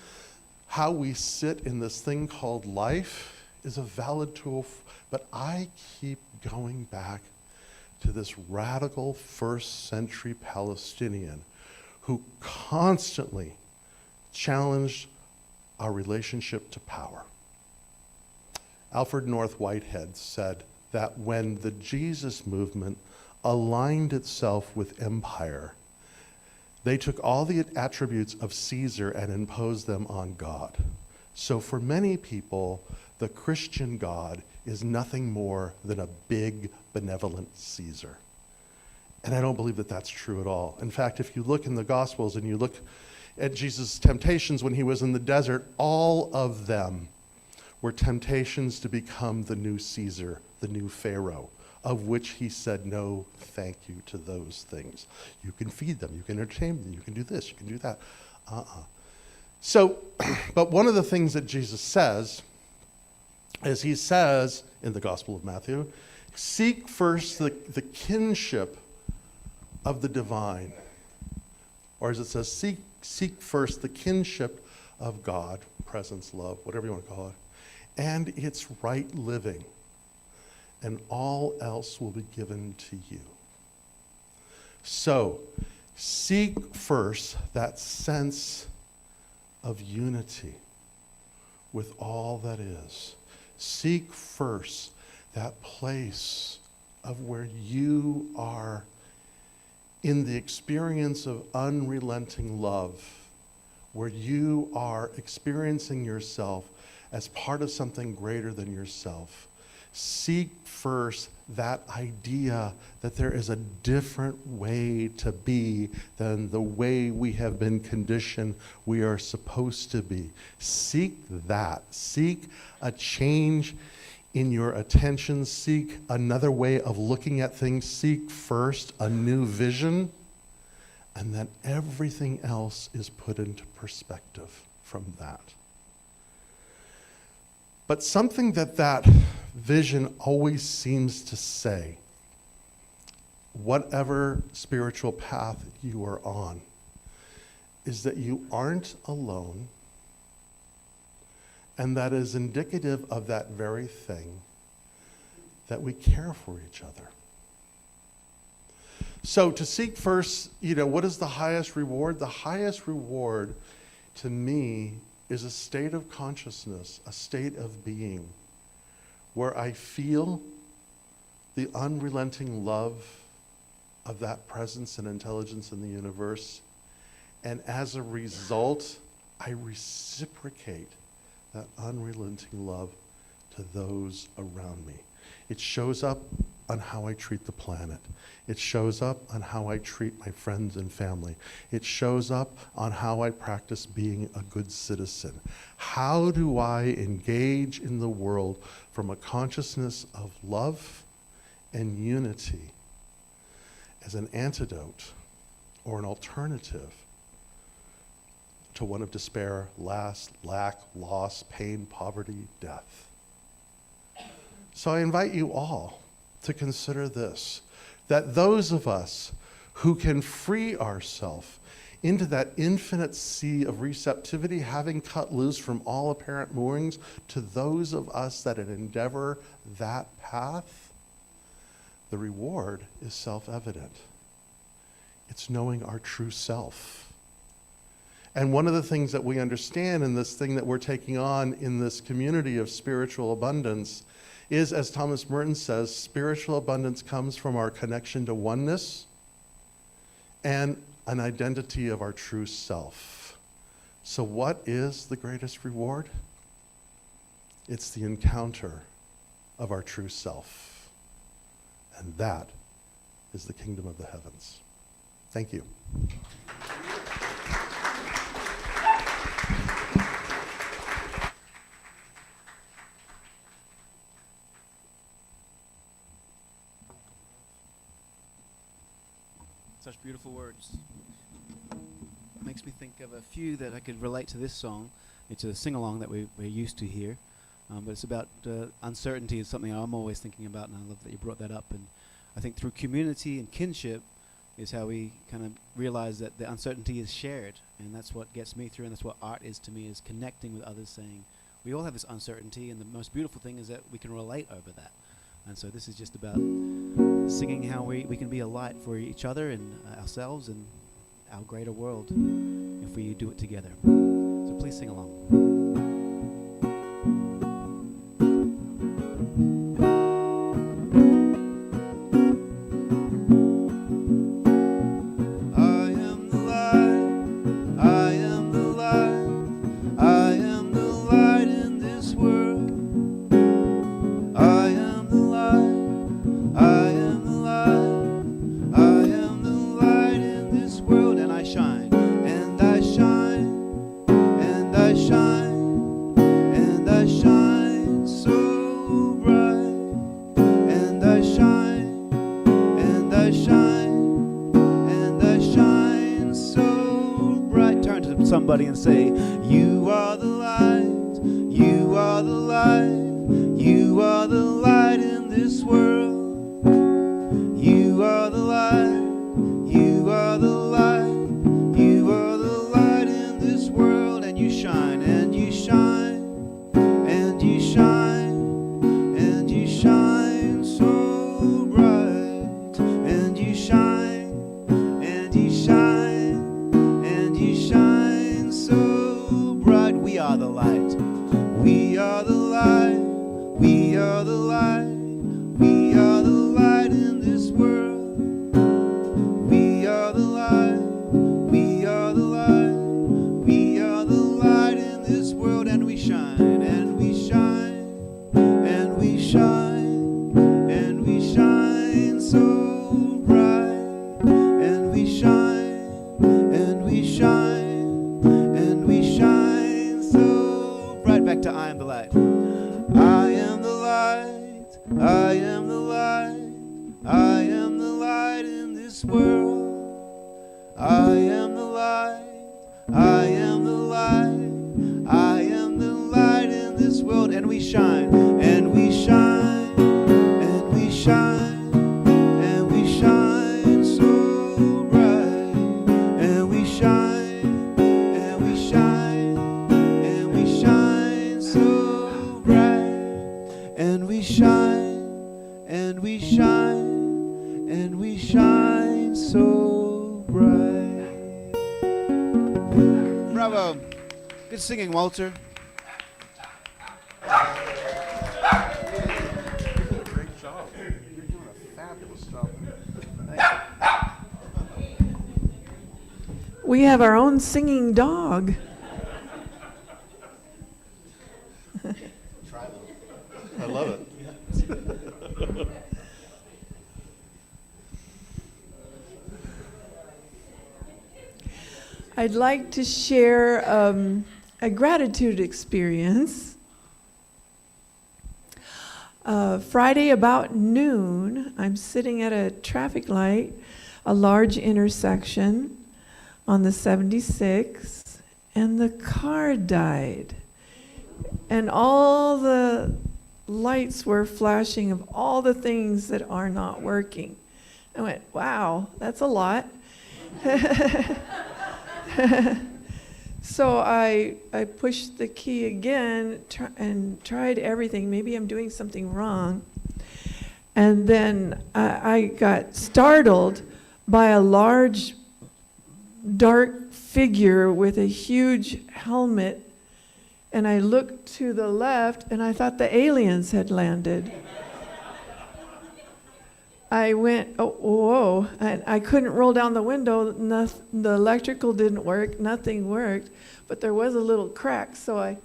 how we sit in this thing called life is a valid tool. But I keep going back to this radical first century Palestinian who constantly challenged our relationship to power. Alfred North Whitehead said that when the Jesus movement aligned itself with empire, they took all the attributes of Caesar and imposed them on God. So for many people, the Christian God is nothing more than a big, benevolent Caesar. And I don't believe that that's true at all. In fact, if you look in the Gospels and you look at Jesus' temptations when he was in the desert, all of them were temptations to become the new Caesar, the new Pharaoh, of which he said, no, thank you to those things. You can feed them, you can entertain them, you can do this, you can do that. So, but one of the things that Jesus says is he says in the Gospel of Matthew, seek first the kinship of the divine. Or as it says, seek first the kinship of God, presence, love, whatever you want to call it, and its right living, and all else will be given to you. So, seek first that sense of unity with all that is. Seek first that place of where you are in the experience of unrelenting love, where you are experiencing yourself as part of something greater than yourself. Seek first that idea that there is a different way to be than the way we have been conditioned we are supposed to be. Seek that. Seek a change in your attention. Seek another way of looking at things. Seek first a new vision, and then everything else is put into perspective from that. But something that vision always seems to say, whatever spiritual path you are on, is that you aren't alone, and that is indicative of that very thing, that we care for each other. So to seek first, what is the highest reward? The highest reward to me is a state of consciousness, a state of being, where I feel the unrelenting love of that presence and intelligence in the universe, and as a result, I reciprocate that unrelenting love to those around me. It shows up on how I treat the planet. It shows up on how I treat my friends and family. It shows up on how I practice being a good citizen. How do I engage in the world from a consciousness of love and unity as an antidote or an alternative to one of despair, lack, loss, pain, poverty, death? So I invite you all to consider this. that those of us who can free ourselves into that infinite sea of receptivity, having cut loose from all apparent moorings, to those of us that endeavor that path, the reward is self-evident. It's knowing our true self. And one of the things that we understand in this thing that we're taking on in this community of spiritual abundance is, as Thomas Merton says, spiritual abundance comes from our connection to oneness and an identity of our true self. So what is the greatest reward? It's the encounter of our true self. And that is the kingdom of the heavens. Thank you. Such beautiful words. Makes me think of a few that I could relate to this song. It's a sing-along that we're used to here. But it's about uncertainty is something I'm always thinking about, and I love that you brought that up. And I think through community and kinship is how we kind of realize that the uncertainty is shared. And that's what gets me through, and that's what art is to me, is connecting with others, saying, we all have this uncertainty, and the most beautiful thing is that we can relate over that. And so this is just about singing how we can be a light for each other and ourselves and our greater world if we do it together. So please sing along. Somebody and say, you are the light, you are the light, you are the light in this world. You are the light, you are the light, you are the light in this world. And you shine, and you shine, and you shine, and you shine so bright. And you shine, and you shine, and you shine so bright. We are the light, we are the light, we are the light, we are the light in this world. We are the light, we are the light, we are the light in this world. And we shine, and we shine, and we shine, and we shine so bright. And we shine, and we shine, and we shine so bright. Back to I am the light. I am the light, I am the light, I am the light in this world. I am the light, I am the light, I am the light in this world. And we shine, and we shine, and we shine, and we shine so bright. And we shine, and we shine, and we shine so bright. And we shine, and we shine, and we shine so bright. Bravo. Good singing, Walter. Great job. You're doing a fabulous job. We have our own singing dog. I love it. I'd like to share a gratitude experience. Friday about noon, I'm sitting at a traffic light, a large intersection on the 76, and the car died. And all the lights were flashing of all the things that are not working. I went, wow, that's a lot. So I pushed the key again and tried everything. Maybe I'm doing something wrong. And then I got startled by a large, dark figure with a huge helmet. And I looked to the left, and I thought the aliens had landed. I went, oh, whoa, and I couldn't roll down the window. The electrical didn't work, nothing worked, but there was a little crack. So I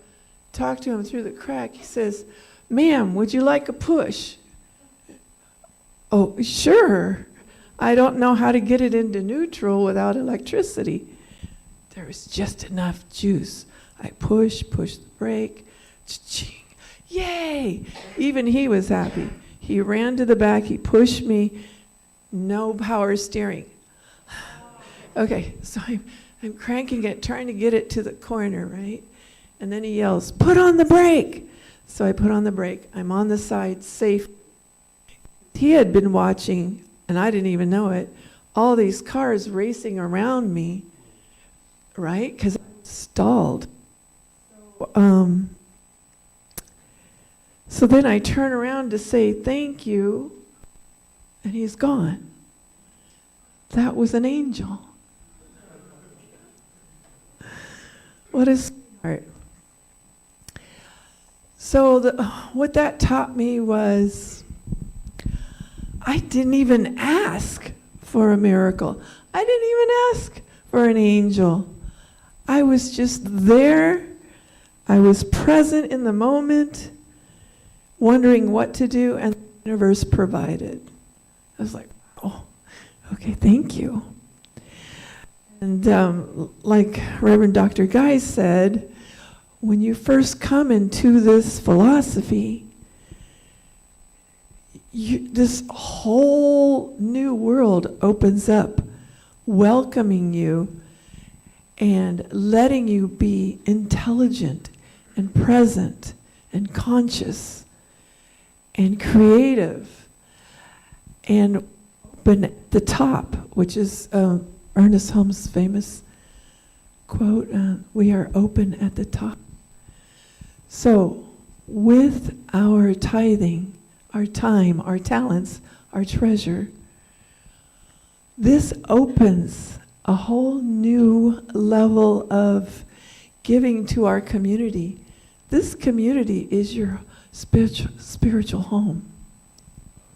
talked to him through the crack. He says, "Ma'am, would you like a push?" Oh, sure. I don't know how to get it into neutral without electricity. There was just enough juice. I pushed the brake, cha-ching, yay! Even he was happy. He ran to the back, he pushed me, no power steering. Okay, so I'm cranking it, trying to get it to the corner, right? And then he yells, "Put on the brake!" So I put on the brake. I'm on the side, safe. He had been watching, and I didn't even know it, all these cars racing around me, right? Because I stalled. So then I turn around to say thank you, and he's gone. That was an angel. What a start. So what that taught me was I didn't even ask for a miracle. I didn't even ask for an angel. I was just there. I was present in the moment, wondering what to do, and the universe provided. I was like, oh, okay, thank you. And like Reverend Dr. Guy said, when you first come into this philosophy, this whole new world opens up, welcoming you and letting you be intelligent and present and conscious and creative, and open at the top, which is Ernest Holmes' famous quote, "We are open at the top." So with our tithing, our time, our talents, our treasure, this opens a whole new level of giving to our community. This community is your spiritual home.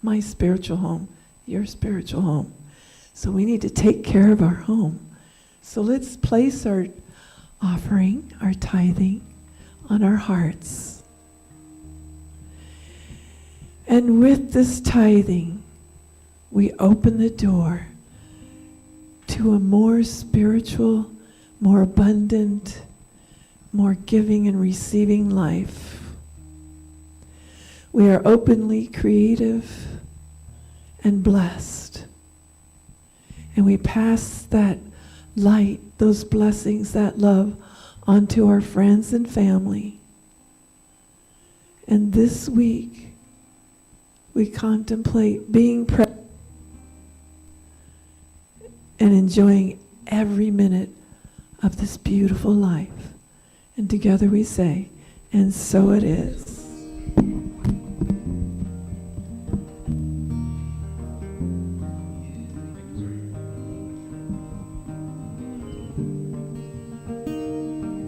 My spiritual home, your spiritual home. So we need to take care of our home. So let's place our offering, our tithing, on our hearts. And with this tithing, we open the door to a more spiritual, more abundant, more giving and receiving life. We are openly creative and blessed. And we pass that light, those blessings, that love onto our friends and family. And this week, we contemplate being present and enjoying every minute of this beautiful life. And together we say, and so it is.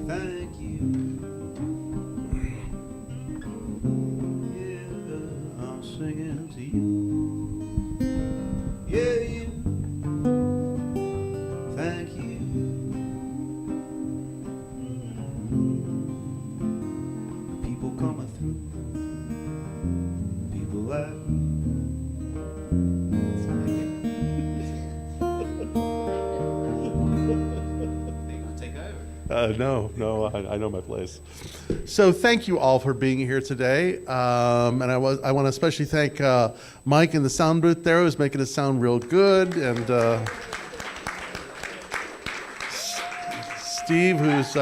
Thank you. Yeah, I'm singing to you. Yeah, you. Thank you. People coming through. People laughing. No, I know my place. So thank you all for being here today. And I want to especially thank Mike in the sound booth there, who's making it sound real good, and Steve, who's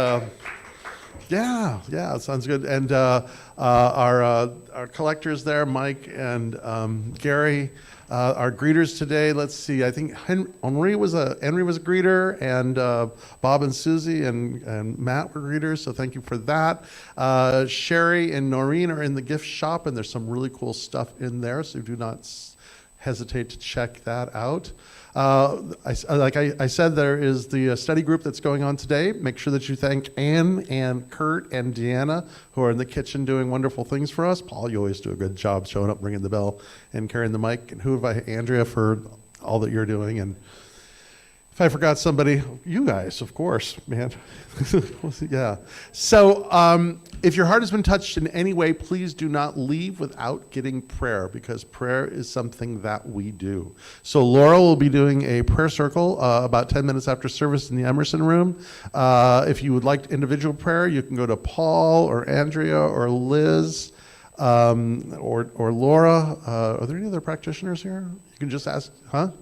yeah, it sounds good, and our collectors there, Mike and Gary. Our greeters today, let's see, I think Henry was a greeter, and Bob and Susie and Matt were greeters, so thank you for that. Sherry and Noreen are in the gift shop, and there's some really cool stuff in there, so do not hesitate to check that out. Like I said, there is the study group that's going on today. Make sure that you thank Ann and Kurt and Deanna, who are in the kitchen doing wonderful things for us. Paul, you always do a good job showing up, ringing the bell, and carrying the mic. And who have I, Andrea, for all that you're doing. And if I forgot somebody, you guys, of course, man. Yeah. So if your heart has been touched in any way, please do not leave without getting prayer, because prayer is something that we do. So Laura will be doing a prayer circle about 10 minutes after service in the Emerson room. If you would like individual prayer, you can go to Paul or Andrea or Liz or Laura. Are there any other practitioners here? You can just ask,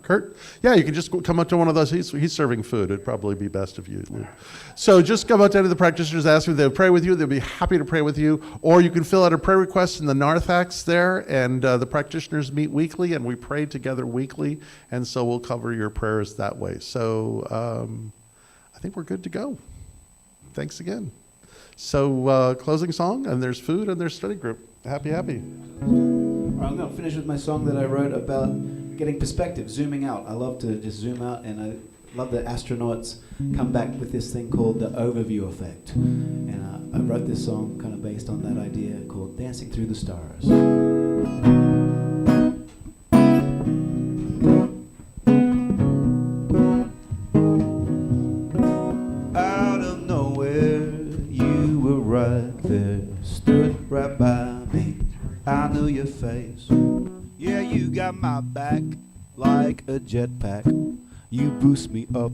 Kurt? Yeah, you can just come up to one of those. He's serving food. It'd probably be best if you. So just come up to any of the practitioners, ask them. They'll pray with you. They'll be happy to pray with you. Or you can fill out a prayer request in the narthex there, and the practitioners meet weekly, and we pray together weekly, and so we'll cover your prayers that way. So I think we're good to go. Thanks again. So closing song, and there's food, and there's study group. Happy. All right, I'm going to finish with my song that I wrote about getting perspective, zooming out. I love to just zoom out, and I love that astronauts come back with this thing called the overview effect. And I wrote this song kind of based on that idea called Dancing Through the Stars. Out of nowhere, you were right there, stood right by me. I knew your face. Yeah, you got my back like a jetpack. You boost me up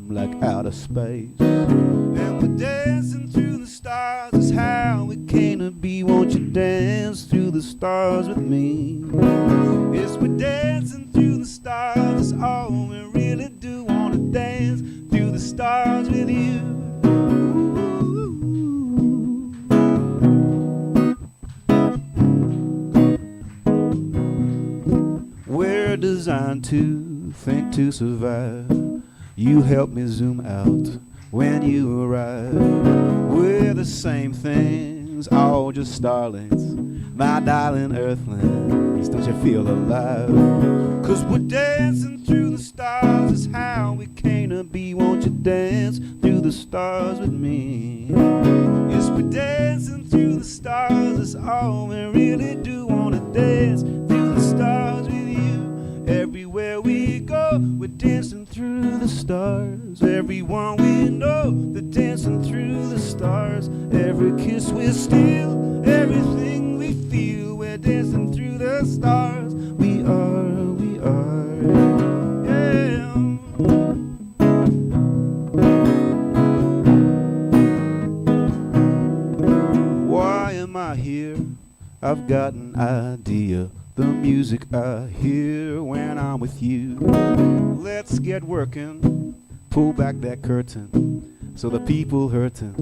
like outer space. And we're dancing through the stars. That's how it came to be. Won't you dance through the stars with me? Yes, we're dancing through the stars. That's all we really do. Wanna dance through the stars with you. We're designed to think to survive. You help me zoom out when you arrive. We're the same things, all just starlings. My darling earthlings, don't you feel alive? 'Cause we're dancing through the stars, that's how we came to be. Won't you dance through the stars with me? Yes, we're dancing through the stars, that's all we really do. Wanna dance through the stars with you. Everywhere we go, we're dancing through the stars. Everyone we know, they're dancing through the stars. Every kiss we steal, everything we feel, we're dancing through the stars. We are, yeah. Why am I here? I've got an idea. The music I hear when I'm with you. Let's get working, pull back that curtain, so the people hurting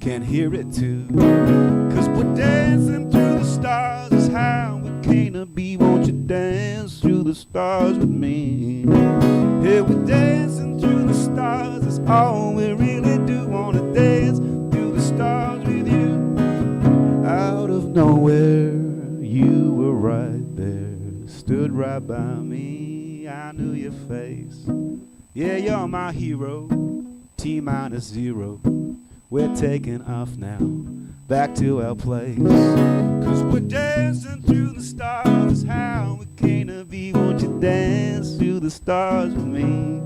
can hear it too. 'Cause we're dancing through the stars, that's how it came to be. Won't you dance through the stars with me? Yeah, we're dancing through the stars, that's all we really do. Wanna dance through the stars with you. Out of nowhere, you were right there, stood right by me. I knew your face. Yeah, you're my hero. T-0. We're taking off now, back to our place. 'Cause we're dancing through the stars, that's how it came to be. Won't you dance through the stars with me?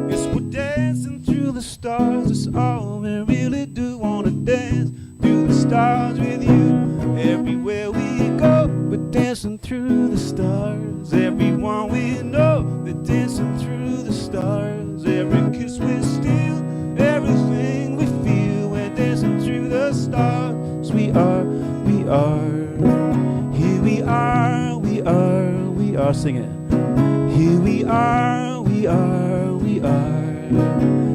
Yes, we're dancing through the stars, that's all we really do. Wanna dance through the stars with you. Everywhere we go, we're dancing through the stars. Everyone we know, they're dancing through the stars. Every kiss we steal, everything we feel, we're dancing through the stars. We are, here we are, we are, sing it. Here we are, we are,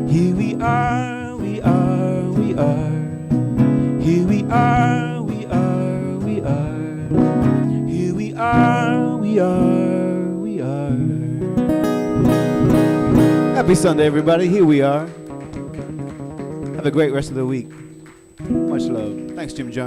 here we are, we are, here we are, we are, here we are, we are. Happy Sunday, everybody. Here we are. Have a great rest of the week. Much love. Thanks, Jim Jones.